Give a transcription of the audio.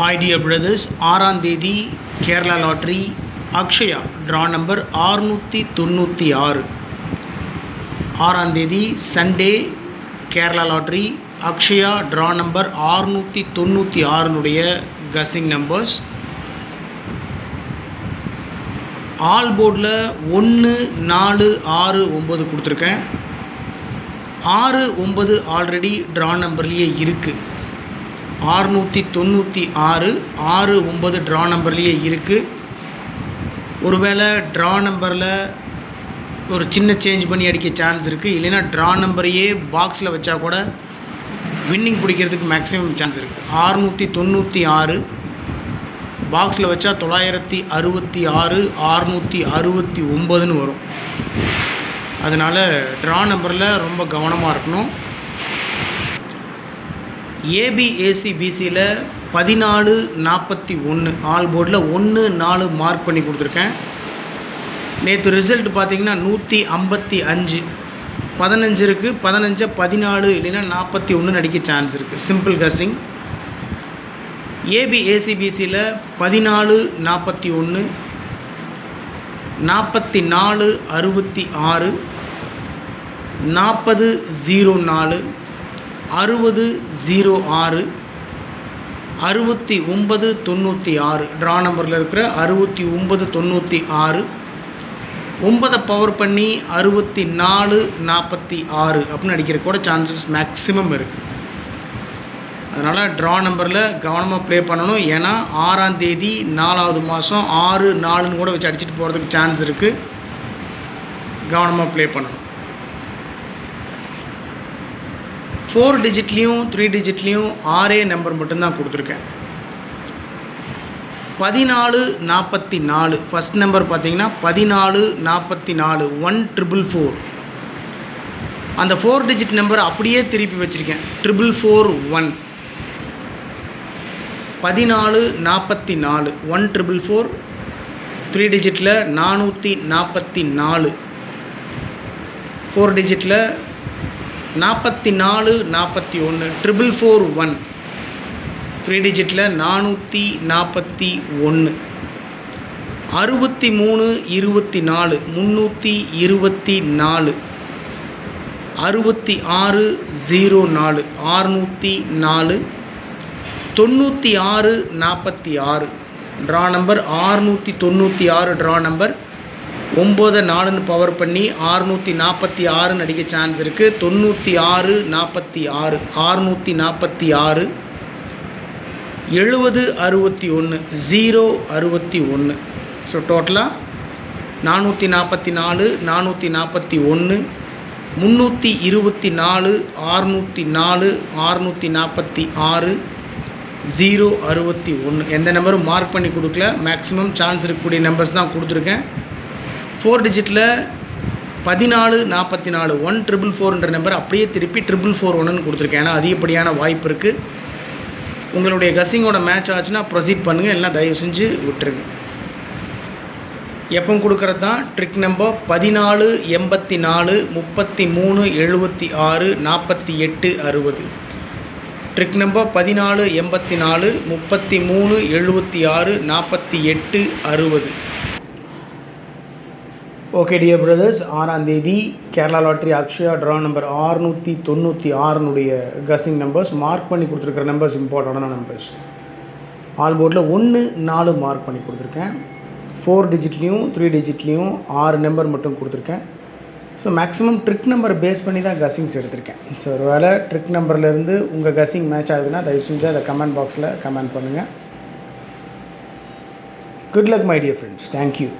Hi dear brothers, 6ஆம் தேதி Kerala lottery Akshaya draw number 696. 6ஆம் தேதி Sunday Kerala lottery Akshaya draw number 696னுடைய கசிங் நம்பர்ஸ். ஆல் போர்டில் 1, 4, 6, 9 கொடுத்துருக்கேன். 6, 9 ஆல்ரெடி ட்ரா நம்பர்லேயே இருக்குது. 696, 6, 9 ட்ரா நம்பர்லேயே இருக்குது. ஒருவேளை ட்ரா நம்பரில் ஒரு சின்ன சேஞ்ச் பண்ணி அடிக்க சான்ஸ் இருக்குது. இல்லைன்னா ட்ரா நம்பரையே பாக்ஸில் வச்சா கூட வின்னிங் பிடிக்கிறதுக்கு மேக்ஸிமம் சான்ஸ் இருக்குது. 696 பாக்ஸில் வச்சா 966, 669ன்னு வரும். அதனால் ட்ரா நம்பரில் ரொம்ப கவனமாக இருக்கணும். ஏபிஏசிபிசியில் 14, 41 ஆல் போர்டில் 1, 4 மார்க் பண்ணி கொடுத்துருக்கேன். நேற்று ரிசல்ட் பார்த்திங்கன்னா 155, 15 இருக்குது. 15, 14 இல்லைன்னா 41 அடிக்க சான்ஸ் இருக்குது. சிம்பிள் கசிங். ஏபிஏசிபிசியில் 14, 41, 44, 66, 40, 04, 60, 06, 69, 96 ட்ரா நம்பரில் இருக்கிற 69, 96 9 பவர் பண்ணி 64, 46 அப்படின்னு அடிக்கிற கூட சான்சஸ் மேக்ஸிமம் இருக்குது. அதனால் ட்ரா நம்பரில் கவனமாக ப்ளே பண்ணணும். ஏன்னா 6ஆம் தேதி 4வது மாதம் 6, 4ன்னு கூட வச்சு அடிச்சுட்டு போகிறதுக்கு சான்ஸ் இருக்குது. கவனமாக ப்ளே பண்ணணும். 4 டிஜிட்லேயும் 3 டிஜிட்லேயும் 6 நம்பர் மட்டும்தான் கொடுத்துருக்கேன். 14, 44 ஃபஸ்ட் நம்பர் பார்த்தீங்கன்னா 14, 44 144. அந்த 4 டிஜிட் நம்பர் அப்படியே திருப்பி வச்சுருக்கேன். 444 14, 44 144. 3 டிஜிட்டில் 444. 4 டிஜிட்டில் 44, 41 441. 3 டிஜிட்டில் 441. 63, 24 324. 66, 04 604. 96, 46 ட்ரா நம்பர் 696 ட்ரா நம்பர். 9, 4ன்னு பவர் பண்ணி 646ன்னு அடிக்க சான்ஸ் இருக்குது. 96, 46 646. 70, 61 061. ஸோ டோட்டலாக 444, 441, 324, 604, 646, 061. எந்த நம்பரும் மார்க் பண்ணி கொடுக்கல. மேக்ஸிமம் சான்ஸ் இருக்கக்கூடிய நம்பர்ஸ் தான் கொடுத்துருக்கேன். 4 டிஜிட்டில் 14, 44 144 நம்பர் அப்படியே திருப்பி 441 கொடுத்துருக்கேன். ஏன்னா அதிகப்படியான வாய்ப்பு இருக்குது. உங்களுடைய கசிங்கோட மேட்ச் ஆச்சுன்னா ப்ரொசீட் பண்ணுங்கள். இல்லைனா தயவு செஞ்சு விட்டுருங்க. எப்போ கொடுக்குறது தான் trick number 14, 84, 33, 76, 48, 60. Trick number 14, 84, 33, 76, 48, 60. Okay dear brothers, 6ஆம் தேதி Kerala lottery Akshaya draw number 696னுடைய கசிங் நம்பர்ஸ். மார்க் பண்ணி கொடுத்துருக்கிற நம்பர்ஸ் இம்பார்ட்டண்டான நம்பர்ஸ். ஆல் போர்டில் 1, 4 மார்க் பண்ணி கொடுத்துருக்கேன். 4 டிஜிட்லேயும் 3 டிஜிட்லேயும் 6 நம்பர் மட்டும் கொடுத்துருக்கேன். So maximum trick number base பண்ணி தான் கசிங்ஸ் எடுத்திருக்கேன். ஸோ ஒரு வேளை ட்ரிக் நம்பர்லேருந்து உங்கள் கசிங் மேட்ச் ஆகுதுன்னா தயவு செஞ்சு அதை கமெண்ட் பாக்ஸில் கமெண்ட் பண்ணுங்கள். Good luck my dear friends. Thank you.